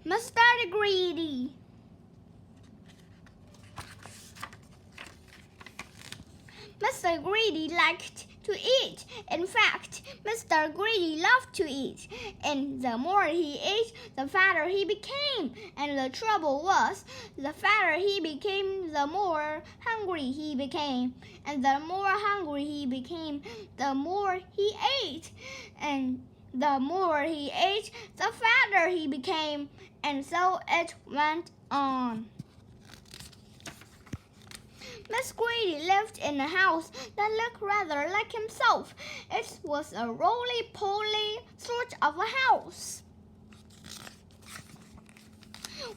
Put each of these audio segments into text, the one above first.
Mr. Greedy. Mr. Greedy liked to eat. In fact, Mr. Greedy loved to eat. And the more he ate, the fatter he became. And the trouble was, the fatter he became, the more hungry he became. And the more hungry he became, the more he ate. And the more he ate, the fatter he became. And so it went on. Mr. Greedy lived in a house that looked rather like himself. It was a roly-poly sort of a house.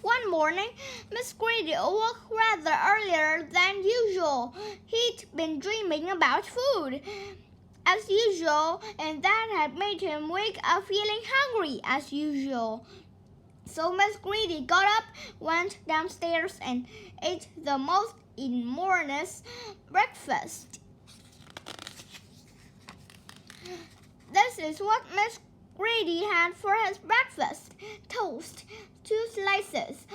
One morning, Mr. Greedy awoke rather earlier than usual. He'd been dreaming about food, as usual, and that had made him wake up feeling hungry, as usual. So Mr. Greedy got up, went downstairs, and ate the most enormous breakfast. This is what Mr. Greedy had for his breakfast: toast, 2 slices,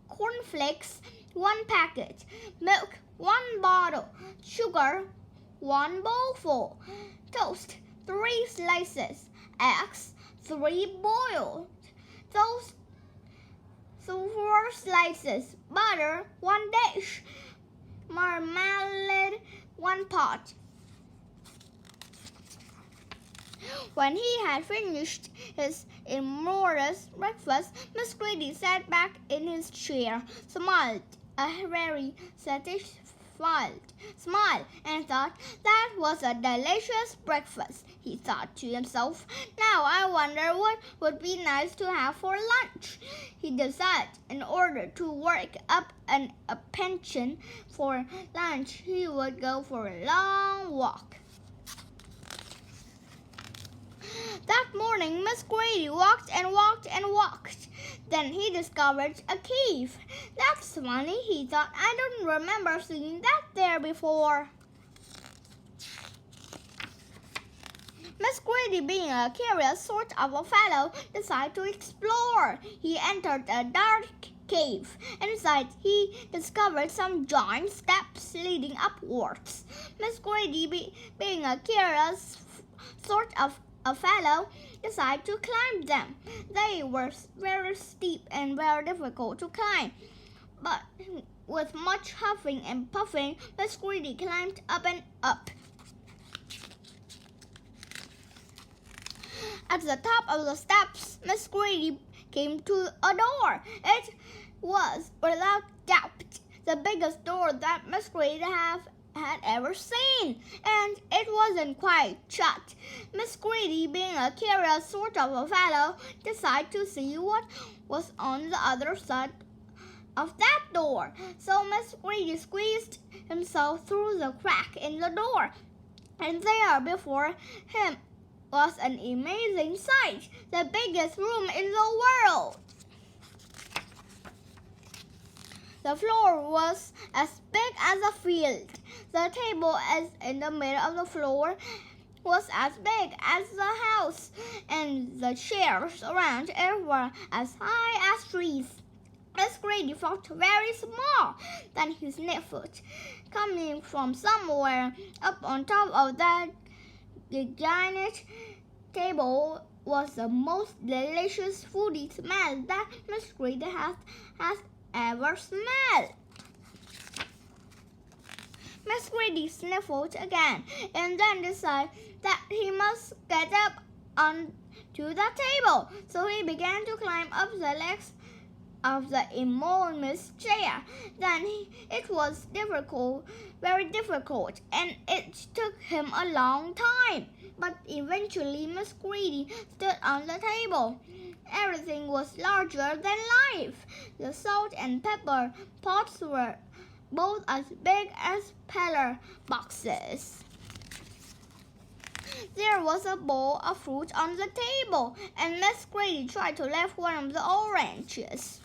cornflakes, 1 packet, milk, 1 bottle, sugar, 1 bowlful, toast, 3 slices, eggs, 3 boiled, toast, 4 slices, butter, 1 dish, marmalade, 1 pot. When he had finished his enormous breakfast, Mr. Greedy sat back in his chair, smiled a very satisfied smile, and thought, "That was a delicious breakfast," he thought to himself. "Now I wonder what would be nice to have for lunch." He decided, in order to work up a pension for lunch, he would go for a long walk. That morning, Mr. Greedy walked and walked and walked. Then he discovered a cave. "That's funny," he thought. "I don't remember seeing that there before." Mr. Greedy, being a curious sort of a fellow, decided to explore. He entered a dark cave. Inside, he discovered some giant steps leading upwards. Mr. Greedy, being a curious sort of a fellow, decided to climb them. They were very steep and very difficult to climb. But with much huffing and puffing, Mr. Greedy climbed up and up. At the top of the steps, Mr. Greedy came to a door. It was, without doubt, the biggest door that Mr. Greedy had ever seen, and it wasn't quite shut. Mr. Greedy, being a curious sort of a fellow, decided to see what was on the other side of that door. So Mr. Greedy squeezed himself through the crack in the door, and there before him was an amazing sight: the biggest room in the world. The floor was as big as a field. The table in the middle of the floor was as big as the house, and the chairs around it were as high as trees. Mr. Greedy felt very small. Then he sniffed. Coming from somewhere up on top of that giant table was the most delicious foodie smell that Mr. Greedy has ever smelled. Mr. Greedy sniffled again, and then decided that he must get up onto the table. So he began to climb up the legs of the enormous chair. Then it was difficult, very difficult, and it took him a long time. But eventually Mr. Greedy stood on the table. Everything was larger than life. The salt and pepper pots were both as big as pillar boxes. There was a bowl of fruit on the table, and Mr. Greedy tried to lift one of the oranges.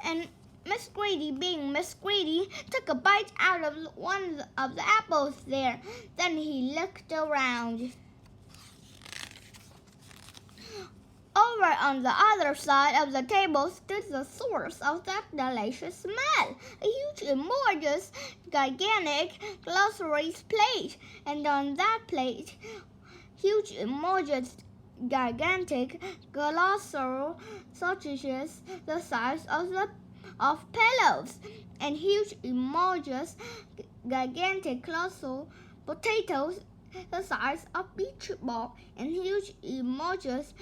And Mr. Greedy, being Mr. Greedy, took a bite out of one of the apples there. Then he looked around. Over on the other side of the table stood the source of that delicious smell, a huge, enormous, gigantic glossary plate, and on that plate, huge, enormous, gigantic colossal sausages the size of pillows, and huge, enormous, gigantic colossal potatoes the size of beach ball, and huge, enormous,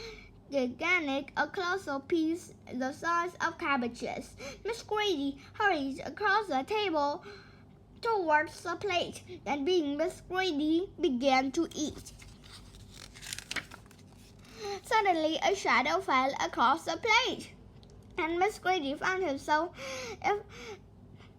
gigantic colossal peas the size of cabbages. Miss Greedy hurried across the table towards the plate, and being Miss Greedy began to eat. Suddenly, a shadow fell across the plate, and Miss Greedy found herself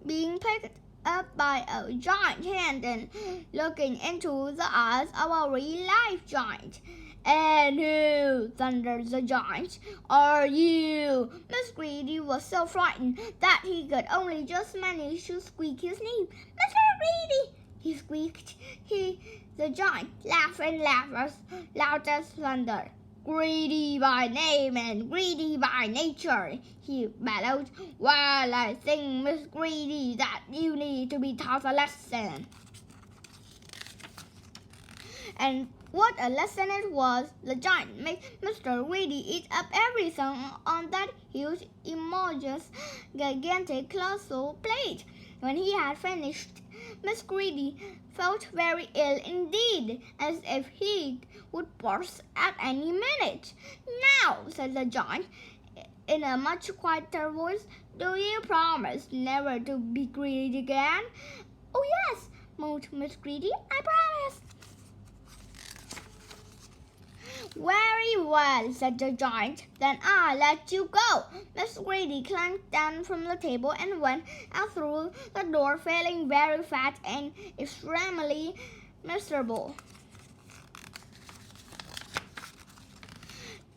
being picked up by a giant hand and looking into the eyes of a real-life giant. "And who," thundered the giant, "are you?" Miss Greedy was so frightened that he could only just manage to squeak his name. "Mr. Greedy!" he squeaked. The giant laughed and laughed as loud as thunder. "Greedy by name and greedy by nature," he bellowed. "Well, I think, Miss Greedy, that you need to be taught a lesson." And what a lesson it was! The giant made Mr. Greedy eat up everything on that huge, enormous, gigantic, colossal plate. When he had finished, Miss Greedy felt very ill indeed, as if he would burst at any minute. "Now," said the giant, in a much quieter voice, "do you promise never to be greedy again?" "Oh yes," moaned Miss Greedy, "I promise." "Very well," said the giant, "then I'll let you go." Miss Greedy climbed down from the table and went out through the door, feeling very fat and extremely miserable.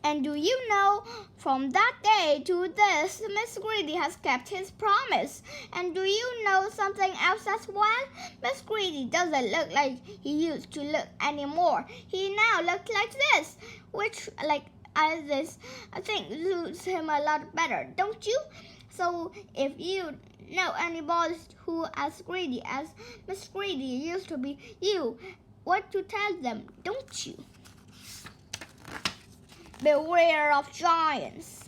And do you know, from that day to this, Miss Greedy has kept his promise. And do you know something else as well? Miss Greedy doesn't look like he used to look anymore. He now looks like this, which, as this, I think suits him a lot better, don't you? So if you know anybody who as greedy as Miss Greedy used to be, you what to tell them, don't you? Beware of giants.